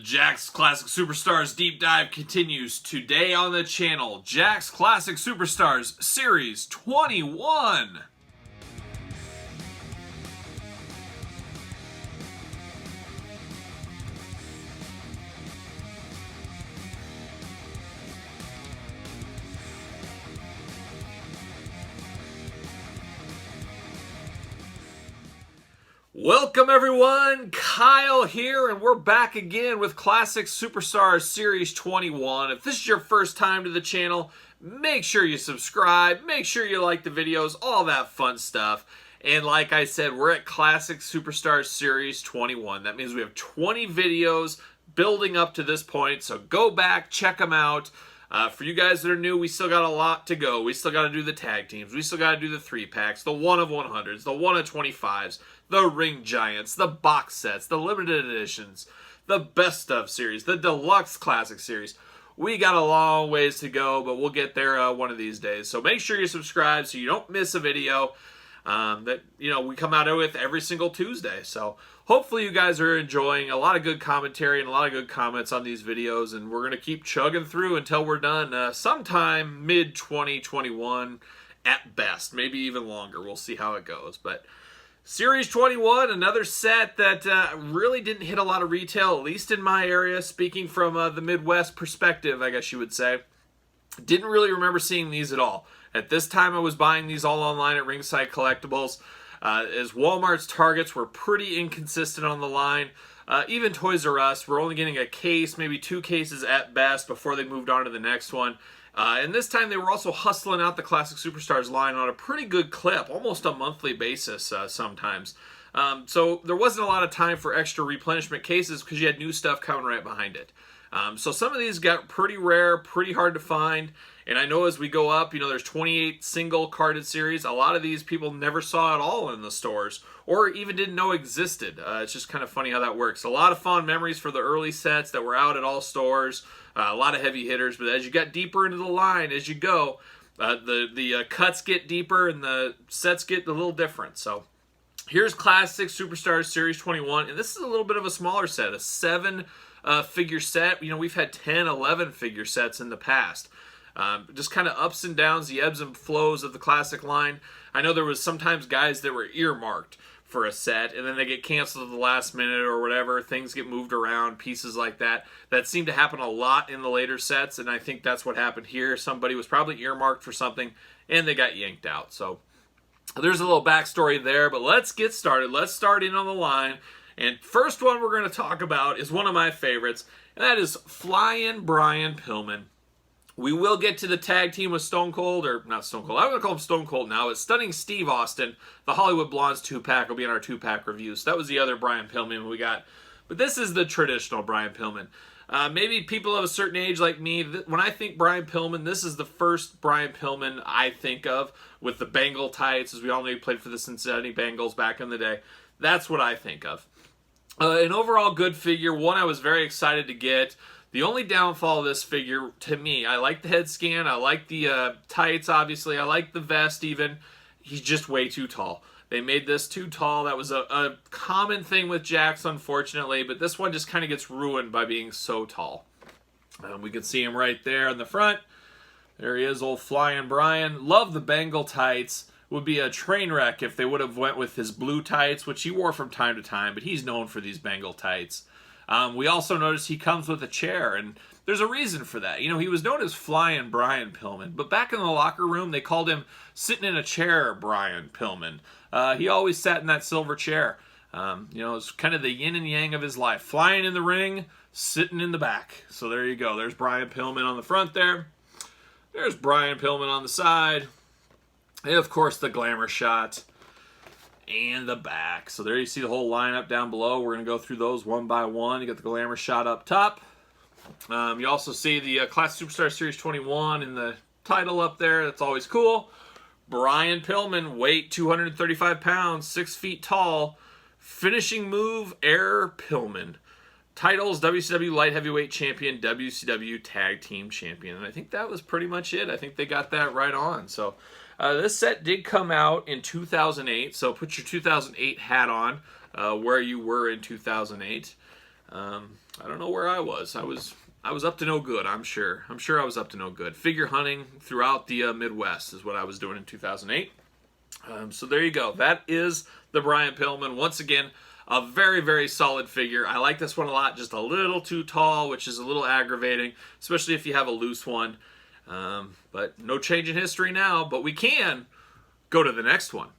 Jakks Classic Superstars Deep Dive continues today on the channel. Jakks Classic Superstars Series 21. Welcome everyone, Kyle here, and we're back again with Classic Superstars Series 21. If this is your first time to the channel, make sure you subscribe, make sure you like the videos, all that fun stuff. And like I said, we're at Classic Superstars Series 21. That means we have 20 videos building up to this point, so go back, check them out. For you guys that are new, we still got a lot to go. We still got to do the tag teams. We still got to do the 3-packs, the 1 of 100s, the 1 of 25s, the ring giants, the box sets, the limited editions, the best of series, the deluxe classic series. We got a long ways to go, but we'll get there one of these days. So make sure you subscribe so you don't miss a video that we come out with every single Tuesday. So hopefully you guys are enjoying a lot of good commentary and a lot of good comments on these videos, and we're going to keep chugging through until we're done sometime mid-2021 at best, maybe even longer. We'll see how it goes. But Series 21, another set that really didn't hit a lot of retail, at least in my area, speaking from the Midwest perspective, I guess you would say. Didn't really remember seeing these at all. At this time, I was buying these all online at Ringside Collectibles, as Walmart's Targets were pretty inconsistent on the line. Even Toys R Us, we're only getting a case, maybe 2 cases at best before they moved on to the next one. And this time they were also hustling out the Classic Superstars line on a pretty good clip, almost a monthly basis sometimes. So there wasn't a lot of time for extra replenishment cases because you had new stuff coming right behind it. So some of these got pretty rare, pretty hard to find. And I know as we go up, there's 28 single carded series. A lot of these people never saw at all in the stores or even didn't know existed. It's just kind of funny how that works. A lot of fond memories for the early sets that were out at all stores. A lot of heavy hitters, but as you got deeper into the line, as you go, the cuts get deeper and the sets get a little different. So here's Classic Superstars Series 21, and this is a little bit of a smaller set, a 7-figure set. We've had 10, 11 figure sets in the past. Just kind of ups and downs, the ebbs and flows of the classic line. I know there was sometimes guys that were earmarked for a set, and then they get canceled at the last minute or whatever. Things get moved around, pieces like that. That seemed to happen a lot in the later sets, and I think that's what happened here. Somebody was probably earmarked for something, and they got yanked out. So there's a little backstory there, but let's get started. Let's start in on the line. And first one we're going to talk about is one of my favorites, and that is Flying Brian Pillman. We will get to the tag team with Stone Cold, or not Stone Cold, I'm going to call him Stone Cold now. It's Stunning Steve Austin. The Hollywood Blondes 2-pack will be in our 2-pack review. So that was the other Brian Pillman we got. But this is the traditional Brian Pillman. Maybe people of a certain age like me, when I think Brian Pillman, this is the first Brian Pillman I think of with the Bengal tights. As we all know, he played for the Cincinnati Bengals back in the day. That's what I think of. An overall good figure, one I was very excited to get. The only downfall of this figure, to me, I like the head scan, I like the tights, obviously, I like the vest even. He's just way too tall. They made this too tall. That was a common thing with Jakks, unfortunately, but this one just kind of gets ruined by being so tall. We can see him right there in the front. There he is, old Flying Brian. Love the Bengal tights. Would be a train wreck if they would have went with his blue tights, which he wore from time to time, but he's known for these Bengal tights. We also notice he comes with a chair, and there's a reason for that. He was known as Flying Brian Pillman, but back in the locker room, they called him Sitting in a Chair Brian Pillman. He always sat in that silver chair. It's kind of the yin and yang of his life. Flying in the ring, sitting in the back. So there you go. There's Brian Pillman on the front there. There's Brian Pillman on the side. And, of course, the glamour shot. And the back. So there you see the whole lineup down below. We're going to go through those one by one. You got the glamour shot up top. You also see the Classic Superstar Series 21 in the title up there. That's always cool. Brian Pillman, weight 235 pounds, 6 feet tall. Finishing move, Air Pillman. Titles, WCW Light Heavyweight Champion, WCW Tag Team Champion. And I think that was pretty much it. I think they got that right on. So this set did come out in 2008, so put your 2008 hat on where you were in 2008. I don't know where I was. I was up to no good, I'm sure. I'm sure I was up to no good. Figure hunting throughout the Midwest is what I was doing in 2008. So there you go. That is the Brian Pillman. Once again, a very, very solid figure. I like this one a lot. Just a little too tall, which is a little aggravating, especially if you have a loose one. But no change in history now, but we can go to the next one.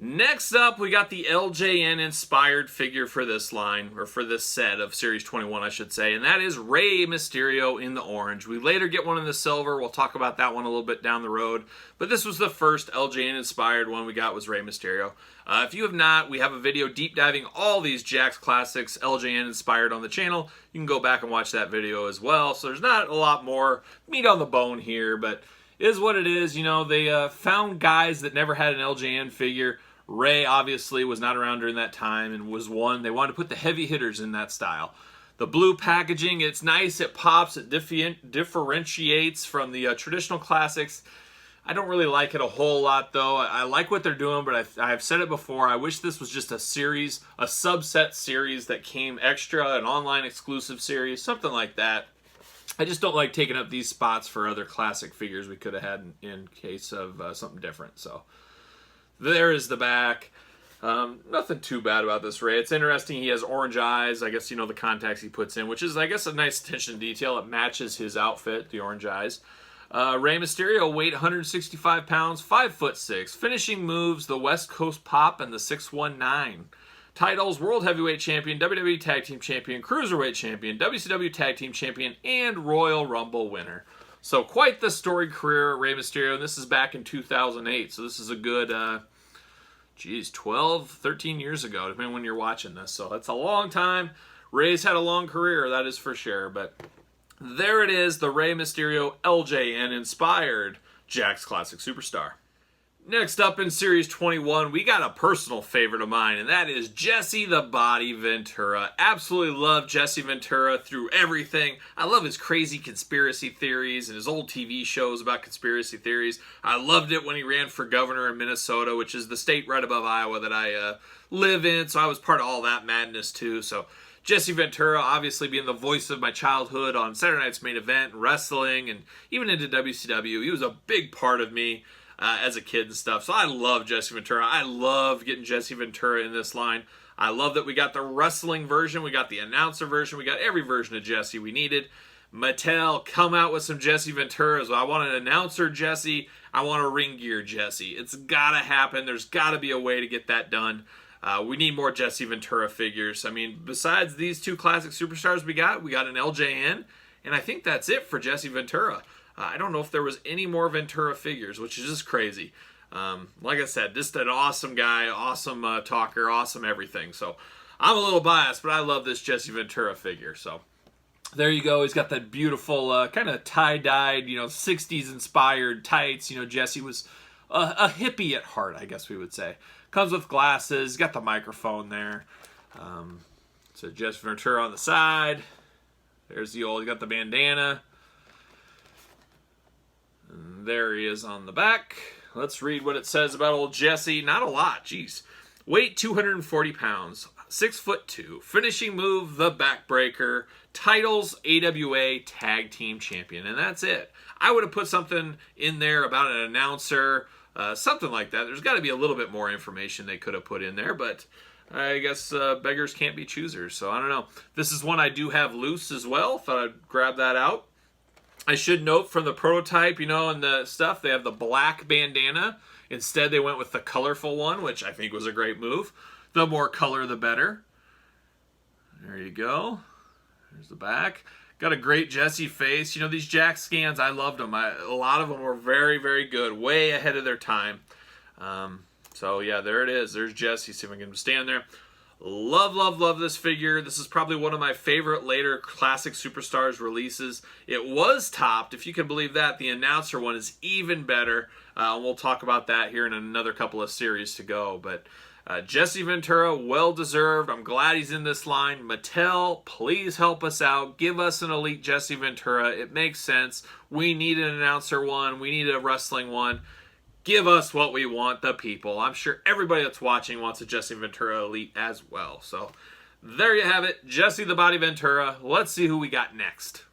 Next up, we got the LJN inspired figure for this line, or for this set of Series 21, I should say, and that is Rey Mysterio in the orange. We later get one in the silver. We'll talk about that one a little bit down the road, but this was the first LJN inspired one we got, was Rey Mysterio. If you have not, we have a video deep diving all these Jakks Classics LJN inspired on the channel. You can go back and watch that video as well, so there's not a lot more meat on the bone here, but it is what it is. You know, they found guys that never had an LJN figure. Rey obviously was not around during that time and was one. They wanted to put the heavy hitters in that style. The blue packaging, it's nice, it pops, it differentiates from the traditional classics. I don't really like it a whole lot though. I like what they're doing, but I've said it before, I wish this was just a series, a subset series that came extra, an online exclusive series, something like that. I just don't like taking up these spots for other classic figures we could have had in case of something different, so... There is the back. Nothing too bad about this Rey. It's interesting. He has orange eyes. I guess, you know, the contacts he puts in, which is, I guess, a nice attention to detail. It matches his outfit, the orange eyes. Rey Mysterio, weight 165 pounds, 5'6". Finishing moves, the West Coast Pop and the 619. Titles, World Heavyweight Champion, WWE Tag Team Champion, Cruiserweight Champion, WCW Tag Team Champion, and Royal Rumble winner. So quite the storied career, Rey Mysterio, and this is back in 2008, so this is a good, 12, 13 years ago, depending on when you're watching this, so that's a long time. Rey's had a long career, that is for sure, but there it is, the Rey Mysterio LJN inspired Jakks Classic Superstar. Next up in Series 21, we got a personal favorite of mine, and that is Jesse the Body Ventura. Absolutely love Jesse Ventura through everything. I love his crazy conspiracy theories and his old TV shows about conspiracy theories. I loved it when he ran for governor in Minnesota, which is the state right above Iowa that I live in, so I was part of all that madness too. So Jesse Ventura, obviously being the voice of my childhood on Saturday Night's Main Event, wrestling, and even into WCW. He was a big part of me as a kid and stuff. So I love Jesse Ventura. I love getting Jesse Ventura in this line. I love that we got the wrestling version. We got the announcer version. We got every version of Jesse we needed. Mattel, come out with some Jesse Venturas. I want an announcer Jesse. I want a ring gear Jesse. It's got to happen. There's got to be a way to get that done. We need more Jesse Ventura figures. I mean, besides these two classic superstars we got an LJN, and I think that's it for Jesse Ventura. I don't know if there was any more Ventura figures, which is just crazy. Like I said, just an awesome guy, awesome talker, awesome everything. So I'm a little biased, but I love this Jesse Ventura figure. So there you go. He's got that beautiful kind of tie-dyed, 60s inspired tights. Jesse was a hippie at heart, I guess we would say. Comes with glasses. Got the microphone there. So Jesse Ventura on the side. There's the old, you got the bandana. And there he is on the back. Let's read what it says about old Jesse. Not a lot, jeez. Weight 240 pounds, 6'2". Finishing move, the backbreaker. Titles, AWA Tag Team Champion. And that's it. I would have put something in there about an announcer, something like that. There's got to be a little bit more information they could have put in there, but I guess beggars can't be choosers, so I don't know. This is one I do have loose as well. Thought I'd grab that out. I should note from the prototype, and the stuff, they have the black bandana. Instead, they went with the colorful one, which I think was a great move. The more color, the better. There you go. There's the back. Got a great Jesse face. These Jakks scans, I loved them. A lot of them were very, very good. Way ahead of their time. So, yeah, there it is. There's Jesse. See if I can stand there. Love, love, love this figure. This is probably one of my favorite later Classic Superstars releases. It was topped, if you can believe that. The announcer one is even better. We'll talk about that here in another couple of series to go. But Jesse Ventura, well-deserved. I'm glad he's in this line. Mattel, please help us out. Give us an elite Jesse Ventura. It makes sense. We need an announcer one. We need a wrestling one. Give us what we want, the people. I'm sure everybody that's watching wants a Jesse Ventura Elite as well. So There you have it, Jesse the Body Ventura. Let's see who we got next.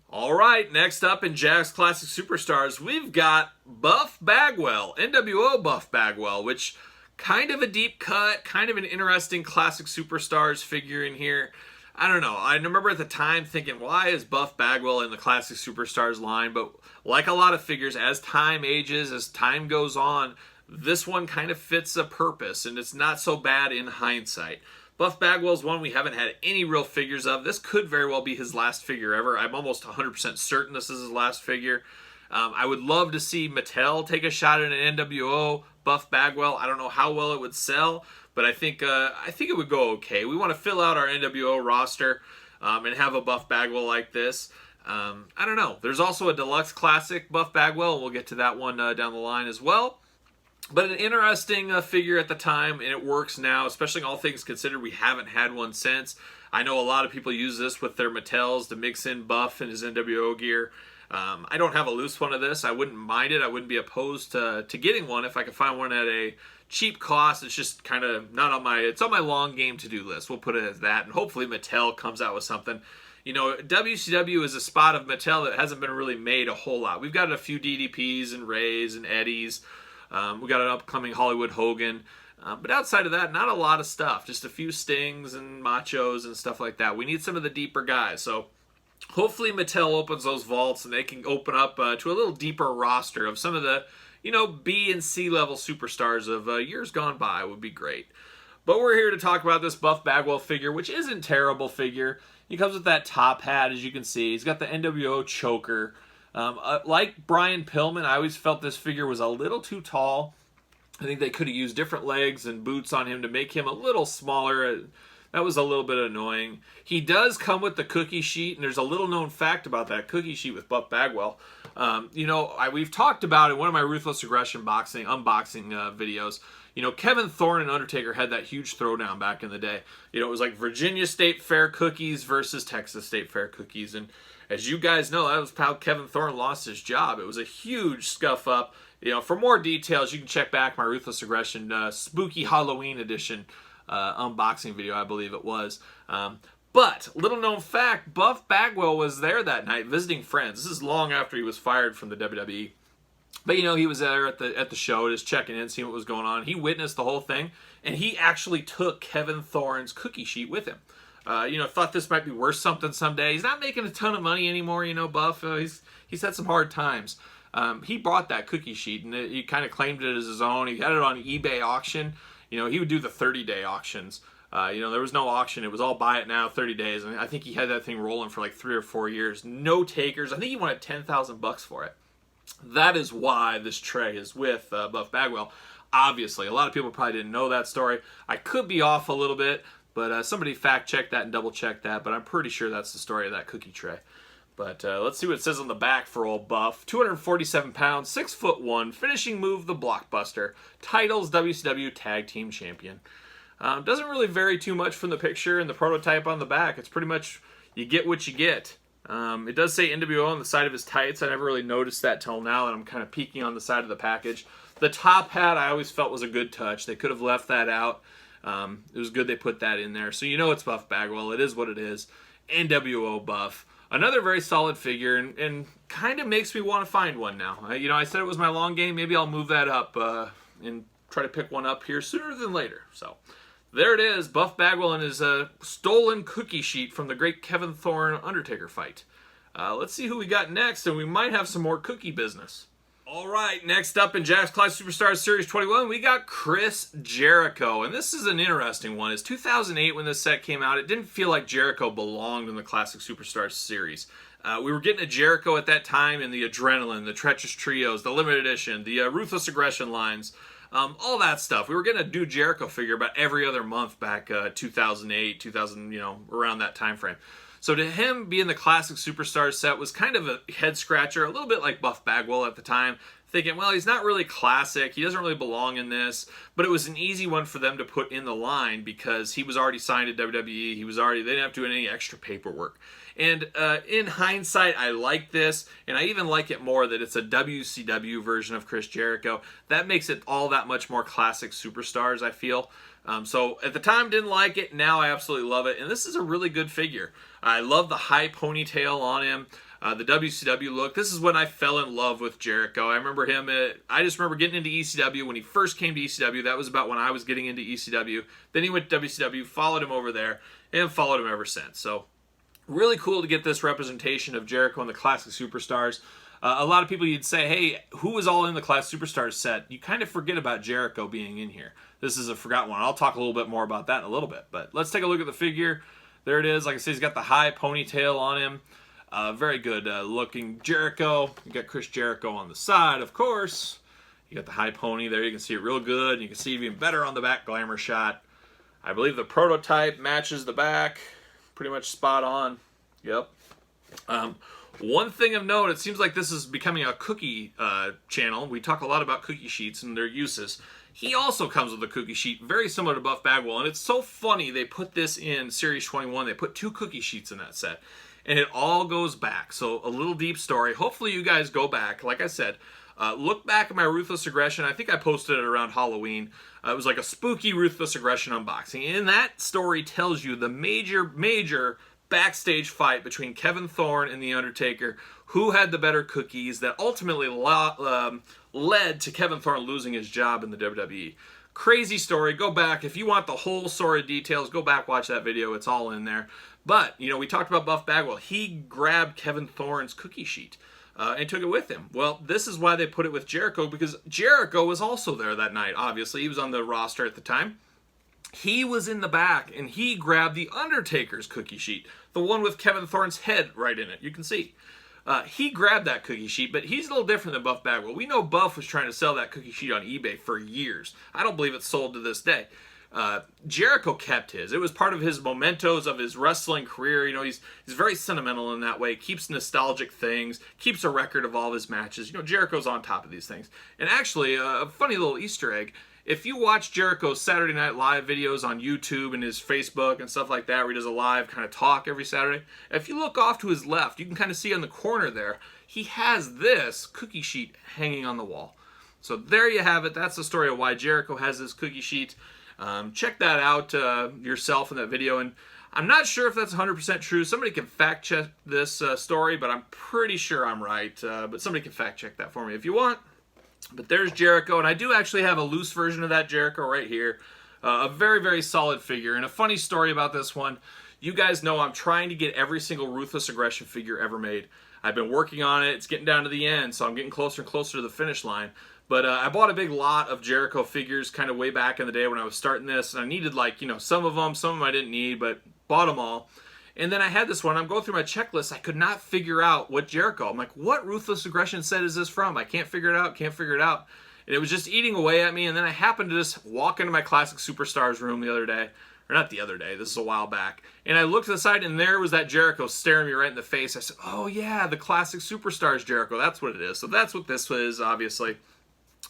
All right, next up in Jakks Classic Superstars, we've got Buff Bagwell, NWO Buff Bagwell, which kind of a deep cut, kind of an interesting Classic Superstars figure in here. I don't know. I remember at the time thinking, why is Buff Bagwell in the Classic Superstars line? But like a lot of figures, as time ages, as time goes on, this one kind of fits a purpose, and it's not so bad in hindsight. Buff Bagwell's one we haven't had any real figures of. This could very well be his last figure ever. I'm almost 100% certain this is his last figure. I would love to see Mattel take a shot at an NWO Buff Bagwell. I don't know how well it would sell, but I think it would go okay. We want to fill out our NWO roster and have a Buff Bagwell like this. I don't know. There's also a Deluxe Classic Buff Bagwell, and we'll get to that one down the line as well. But an interesting figure at the time, and it works now, especially all things considered. We haven't had one since. I know a lot of people use this with their Mattels to mix in Buff and his NWO gear. I don't have a loose one of this. I wouldn't mind it. I wouldn't be opposed to getting one if I could find one at a cheap cost. It's just kind of not on my, it's on my long game to-do list. We'll put it as that, and hopefully Mattel comes out with something. You know, WCW is a spot of Mattel that hasn't been really made a whole lot. We've got a few DDPs and Rays and Eddies. We got an upcoming Hollywood Hogan. But outside of that, not a lot of stuff. Just a few Stings and Machos and stuff like that. We need some of the deeper guys. So hopefully Mattel opens those vaults and they can open up to a little deeper roster of some of the, you know, B and C level superstars of years gone by. Would be great. But we're here to talk about this Buff Bagwell figure, which isn't a terrible figure. He comes with that top hat, as you can see. He's got the NWO choker. Like Brian Pillman, I always felt this figure was a little too tall. I think they could have used different legs and boots on him to make him a little smaller. That was a little bit annoying. He does come with the cookie sheet, and there's a little known fact about that cookie sheet with Buff Bagwell. You know, we've talked about in one of my Ruthless Aggression unboxing videos. You know, Kevin Thorne and Undertaker had that huge throwdown back in the day. You know, it was like Virginia State Fair cookies versus Texas State Fair cookies, and as you guys know, that was how Kevin Thorne lost his job. It was a huge scuff up. You know, for more details, you can check back my Ruthless Aggression Spooky Halloween edition unboxing video, I believe it was. But, little known fact, Buff Bagwell was there that night visiting friends. This is long after he was fired from the WWE. But, you know, he was there at the show just checking in, seeing what was going on. He witnessed the whole thing, and he actually took Kevin Thorne's cookie sheet with him. You know, thought this might be worth something someday. He's not making a ton of money anymore, you know, Buff. He's had some hard times. He bought that cookie sheet, and he kind of claimed it as his own. He had it on eBay auction. You know, he would do the 30-day auctions. You know, there was no auction. It was all buy it now, 30 days. And I think he had that thing rolling for like 3 or 4 years. No takers. I think he wanted $10,000 for it. That is why this tray is with Buff Bagwell. Obviously, a lot of people probably didn't know that story. I could be off a little bit. But somebody fact-check that and double-check that. But I'm pretty sure that's the story of that cookie tray. But let's see what it says on the back for old Buff. 247 pounds, 6'1", finishing move the Blockbuster. Titles WCW Tag Team Champion. Doesn't really vary too much from the picture and the prototype on the back. It's pretty much you get what you get. It does say NWO on the side of his tights. I never really noticed that till now, and I'm kind of peeking on the side of the package. The top hat I always felt was a good touch. They could have left that out. It was good they put that in there. So you know it's Buff Bagwell. It is what it is. NWO Buff. Another very solid figure, and kind of makes me want to find one now. You know, I said it was my long game. Maybe I'll move that up and try to pick one up here sooner than later. So there it is. Buff Bagwell and his stolen cookie sheet from the great Kevin Thorne Undertaker fight. Let's see who we got next, and we might have some more cookie business. All right, next up in Jakks Classic Superstars Series 21, we got Chris Jericho. And this is an interesting one. It's 2008 when this set came out. It didn't feel like Jericho belonged in the Classic Superstars series. We were getting a Jericho at that time in the Adrenaline, the Treacherous Trios, the Limited Edition, the Ruthless Aggression lines, all that stuff. We were getting a new Jericho figure about every other month back 2008, 2000, you know, around that time frame. So to him, being the Classic Superstars set was kind of a head-scratcher, a little bit like Buff Bagwell at the time. thinking, well, he's not really classic. He doesn't really belong in this. But it was an easy one for them to put in the line because he was already signed to WWE. They didn't have to do any extra paperwork. And in hindsight, I like this, and I even like it more that it's a WCW version of Chris Jericho. That makes it all that much more classic superstars, I feel. So at the time, didn't like it. Now I absolutely love it, and this is a really good figure. I love the high ponytail on him. The WCW look. This is when I fell in love with Jericho. I remember him. I just remember getting into ECW when he first came to ECW. That was about when I was getting into ECW. Then he went to WCW, followed him over there, and followed him ever since. So really cool to get this representation of Jericho and the Classic Superstars. A lot of people, you'd say, hey, who was all in the Classic Superstars set? You kind of forget about Jericho being in here. This is a forgotten one. I'll talk a little bit more about that in a little bit. But let's take a look at the figure. There it is. Like I said, he's got the high ponytail on him. Very good looking Jericho. You got Chris Jericho on the side, of course. You got the high pony there. You can see it real good. You can see it even better on the back glamour shot. I believe the prototype matches the back. Pretty much spot on. Yep. One thing of note, it seems like this is becoming a cookie channel. We talk a lot about cookie sheets and their uses. He also comes with a cookie sheet, very similar to Buff Bagwell. And it's so funny they put this in Series 21. They put 2 cookie sheets in that set. And it all goes back. So a little deep story. Hopefully you guys go back. Like I said, look back at my Ruthless Aggression. I think I posted it around Halloween. It was like a spooky Ruthless Aggression unboxing. And that story tells you the major backstage fight between Kevin Thorne and The Undertaker, who had the better cookies, that ultimately led to Kevin Thorne losing his job in the WWE. Crazy story. Go back. If you want the whole story details, go back, watch that video. It's all in there. But, you know, we talked about Buff Bagwell. He grabbed Kevin Thorne's cookie sheet and took it with him. Well, this is why they put it with Jericho, because Jericho was also there that night, obviously. He was on the roster at the time. He was in the back, and he grabbed The Undertaker's cookie sheet, the one with Kevin Thorne's head right in it. You can see. He grabbed that cookie sheet, but he's a little different than Buff Bagwell. We know Buff was trying to sell that cookie sheet on eBay for years. I don't believe it's sold to this day. Jericho kept his. It was part of his mementos of his wrestling career. You know, he's very sentimental in that way. Keeps nostalgic things. Keeps a record of all of his matches. You know, Jericho's on top of these things. And actually, a funny little Easter egg. If you watch Jericho's Saturday Night Live videos on YouTube and his Facebook and stuff like that, where he does a live kind of talk every Saturday, if you look off to his left, you can kind of see on the corner there, he has this cookie sheet hanging on the wall. So there you have it. That's the story of why Jericho has this cookie sheet. Check that out yourself in that video. And I'm not sure if that's 100% true. Somebody can fact check this story, but I'm pretty sure I'm right. But somebody can fact check that for me if you want. But there's Jericho, and I do actually have a loose version of that Jericho right here. A very, very solid figure. And a funny story about this one, you guys know I'm trying to get every single Ruthless Aggression figure ever made. I've been working on it. It's getting down to the end, so I'm getting closer and closer to the finish line. But I bought a big lot of Jericho figures kind of way back in the day when I was starting this. And I needed, like, you know, some of them I didn't need, but bought them all. And then I had this one. I'm going through my checklist. I could not figure out what Jericho. I'm like, what Ruthless Aggression set is this from? I can't figure it out. And it was just eating away at me. And then I happened to just walk into my Classic Superstars room the other day. Or not the other day. This is a while back. And I looked to the side, and there was that Jericho staring me right in the face. I said, oh, yeah, the Classic Superstars Jericho. That's what it is. So that's what this is, obviously.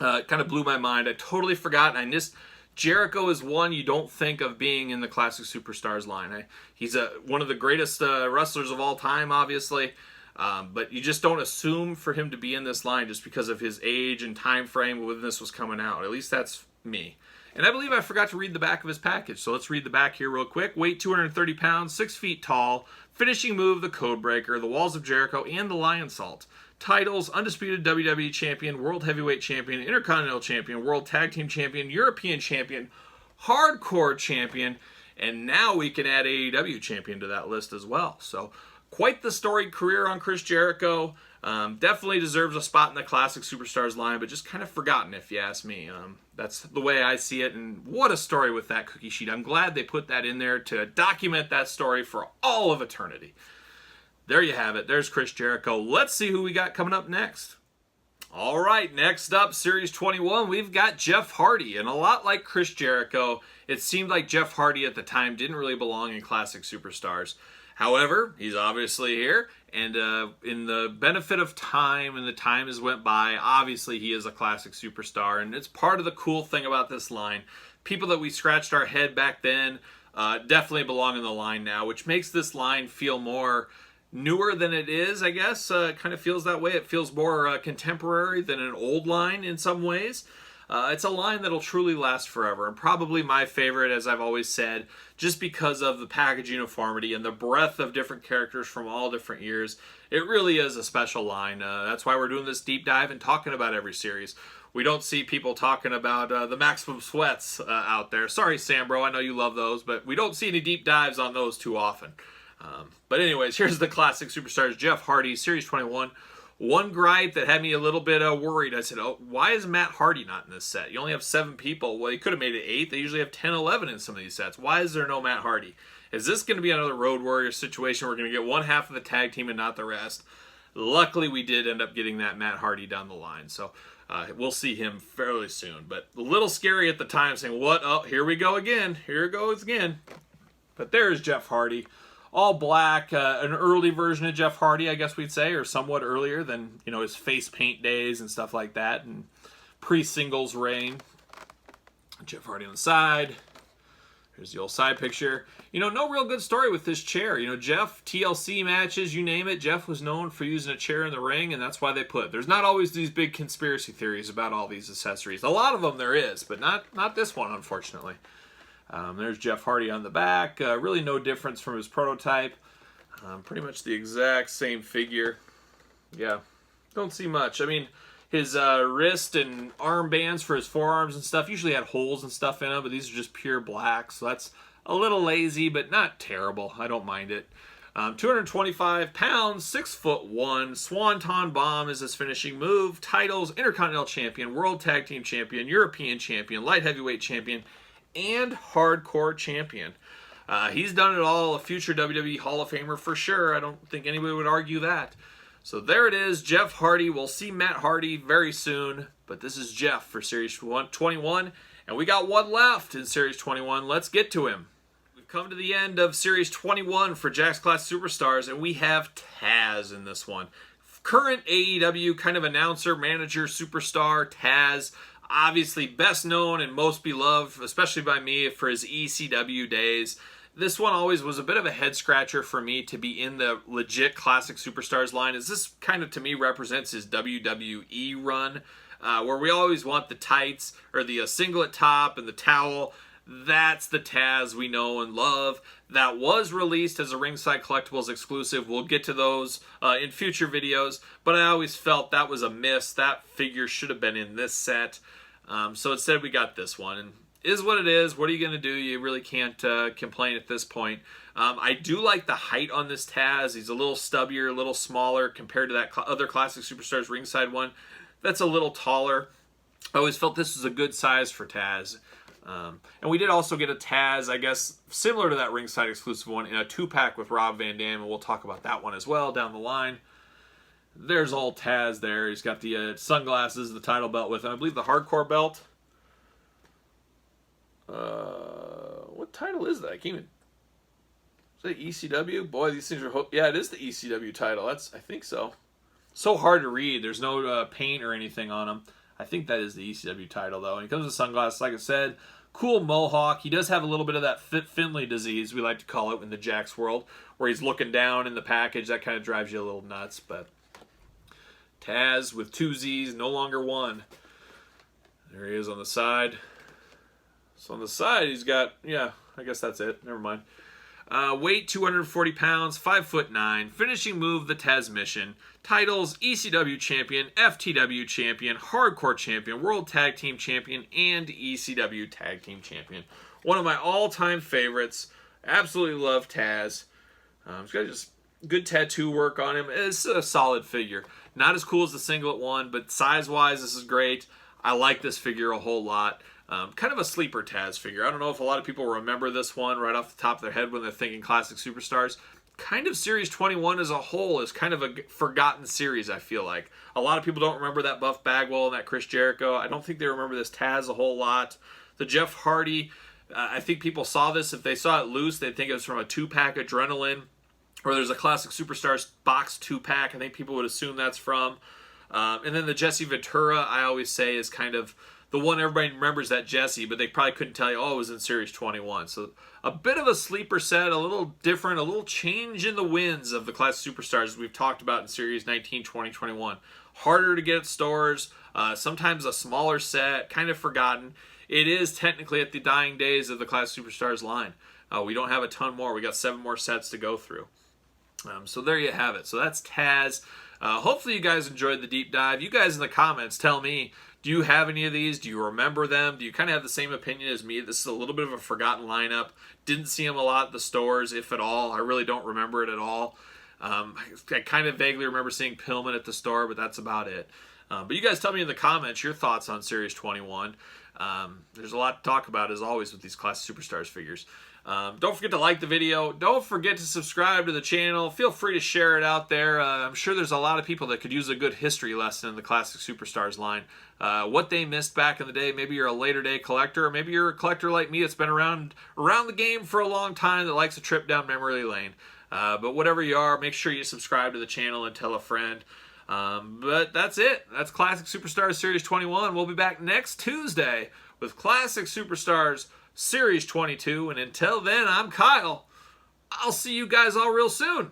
It kind of blew my mind. I totally forgot. And I just... Jericho is one you don't think of being in the Classic Superstars line. He's one of the greatest wrestlers of all time, obviously, but you just don't assume for him to be in this line just because of his age and time frame when this was coming out. At least that's me. And I believe I forgot to read the back of his package, so let's read the back here real quick. Weight 230 pounds, 6 feet tall, finishing move, the Codebreaker, the Walls of Jericho, and the Lion Salt. Titles: Undisputed WWE Champion, World Heavyweight Champion, Intercontinental Champion, World Tag Team Champion, European Champion, Hardcore Champion, and now we can add AEW Champion to that list as well. So, quite the storied career on Chris Jericho. Definitely deserves a spot in the Classic Superstars line, but just kind of forgotten if you ask me. That's the way I see it, and what a story with that cookie sheet. I'm glad they put that in there to document that story for all of eternity. There you have it. There's Chris Jericho. Let's see who we got coming up next. All right, next up, Series 21, we've got Jeff Hardy. And a lot like Chris Jericho, it seemed like Jeff Hardy at the time didn't really belong in Classic Superstars. However, he's obviously here, and in the benefit of time, and the time has went by, obviously he is a classic superstar, and it's part of the cool thing about this line. People that we scratched our head back then definitely belong in the line now, which makes this line feel more newer than it is, I guess. Kind of feels that way. It feels more contemporary than an old line in some ways. It's a line that'll truly last forever, and probably my favorite, as I've always said, just because of the package uniformity and the breadth of different characters from all different years. It really is a special line. That's why we're doing this deep dive and talking about every series. We don't see people talking about the Maximum Sweats out there. Sorry, Sambro, I know you love those, but we don't see any deep dives on those too often. But anyways, here's the classic superstars. Jeff Hardy, Series 21. One gripe that had me a little bit worried. I said, oh, why is Matt Hardy not in this set? You only have 7 people. Well, you could have made it 8. They usually have 10, 11 in some of these sets. Why is there no Matt Hardy? Is this going to be another Road Warrior situation where we're going to get one half of the tag team and not the rest? Luckily, we did end up getting that Matt Hardy down the line. So we'll see him fairly soon. But a little scary at the time, saying, what? Oh, here we go again. Here it goes again. But there's Jeff Hardy. All black, an early version of Jeff Hardy, I guess we'd say, or somewhat earlier than, you know, his face paint days and stuff like that, and pre-singles reign. Jeff Hardy on the side. Here's the old side picture. You know, no real good story with this chair. You know, Jeff, TLC matches, you name it, Jeff was known for using a chair in the ring, and that's why they put it. There's not always these big conspiracy theories about all these accessories. A lot of them there is, but not this one, unfortunately. There's Jeff Hardy on the back. Really no difference from his prototype. Pretty much the exact same figure. Yeah, don't see much. I mean, his wrist and arm bands for his forearms and stuff usually had holes and stuff in them, but these are just pure black, so that's a little lazy, but not terrible. I don't mind it. 225 pounds, 6'1". Swanton Bomb is his finishing move. Titles: Intercontinental Champion, World Tag Team Champion, European Champion, Light Heavyweight Champion, and Hardcore Champion. He's done it all. A future WWE Hall of Famer for sure. I don't think anybody would argue that. So there it is, Jeff Hardy. We'll see Matt Hardy very soon, but this is Jeff for Series 21, and we got one left in Series 21. Let's get to him. We've come to the end of Series 21 for Jakks Class Superstars, and we have Taz in this one. Current AEW kind of announcer, manager, superstar, Taz. Obviously best known and most beloved, especially by me, for his ECW days. This one always was a bit of a head scratcher for me to be in the legit Classic Superstars line, as this kind of to me represents his WWE run, where we always want the tights or the singlet top and the towel. That's the Taz we know and love. That was released as a Ringside Collectibles exclusive. We'll get to those in future videos, but I always felt that was a miss. That figure should have been in this set. So instead we got this one, and is what it is. What are you going to do? You really can't complain at this point. I do like the height on this Taz. He's a little stubbier, a little smaller compared to that other Classic Superstars ringside one. That's a little taller. I always felt this was a good size for Taz. And we did also get a Taz, I guess, similar to that ringside exclusive one, in a 2-pack with Rob Van Dam, and we'll talk about that one as well down the line. There's old Taz there. He's got the sunglasses, the title belt with him. I believe the hardcore belt. What title is that? I can't even... Is that ECW? Boy, these things are... Yeah, it is the ECW title. I think so. So hard to read. There's no paint or anything on them. I think that is the ECW title, though. And he comes with sunglasses, like I said. Cool mohawk. He does have a little bit of that Finley disease, we like to call it in the Jakks world, where he's looking down in the package. That kind of drives you a little nuts, but... Taz with 2 Z's, no longer 1. There he is on the side. So on the side, he's got, yeah, I guess that's it. Never mind. Weight 240 pounds, 5'9". Finishing move, the Taz Mission. Titles: ECW Champion, FTW Champion, Hardcore Champion, World Tag Team Champion, and ECW Tag Team Champion. One of my all-time favorites. Absolutely love Taz. He's got just good tattoo work on him. It's a solid figure. Not as cool as the singlet one, but size-wise, this is great. I like this figure a whole lot. Kind of a sleeper Taz figure. I don't know if a lot of people remember this one right off the top of their head when they're thinking Classic Superstars. Kind of Series 21 as a whole is kind of a forgotten series, I feel like. A lot of people don't remember that Buff Bagwell and that Chris Jericho. I don't think they remember this Taz a whole lot. The Jeff Hardy, I think people saw this. If they saw it loose, they'd think it was from a 2-pack Adrenaline. or there's a Classic Superstars box 2-pack. I think people would assume that's from. And then the Jesse Ventura, I always say, is kind of the one everybody remembers, that Jesse, but they probably couldn't tell you, oh, it was in Series 21. So a bit of a sleeper set, a little different, a little change in the winds of the Classic Superstars as we've talked about in Series 19, 20, 21. Harder to get at stores, sometimes a smaller set, kind of forgotten. It is technically at the dying days of the Classic Superstars line. We don't have a ton more. We got 7 more sets to go through. So there you have it. So that's Taz. Hopefully you guys enjoyed the deep dive. You guys in the comments tell me, do you have any of these? Do you remember them? Do you kind of have the same opinion as me? This is a little bit of a forgotten lineup. Didn't see them a lot at the stores, if at all. I really don't remember it at all. I kind of vaguely remember seeing Pillman at the store, but that's about it. But you guys tell me in the comments your thoughts on Series 21. There's a lot to talk about, as always, with these Classic Superstars figures. Don't forget to like the video. Don't forget to subscribe to the channel. Feel free to share it out there. I'm sure there's a lot of people that could use a good history lesson in the Classic Superstars line. What they missed back in the day. Maybe you're a later day collector, or maybe you're a collector like me that's been around the game for a long time that likes a trip down memory lane. But whatever you are, make sure you subscribe to the channel and tell a friend. But that's it. That's Classic Superstars Series 21. We'll be back next Tuesday with Classic Superstars Series 22. And until then, I'm Kyle. I'll see you guys all real soon.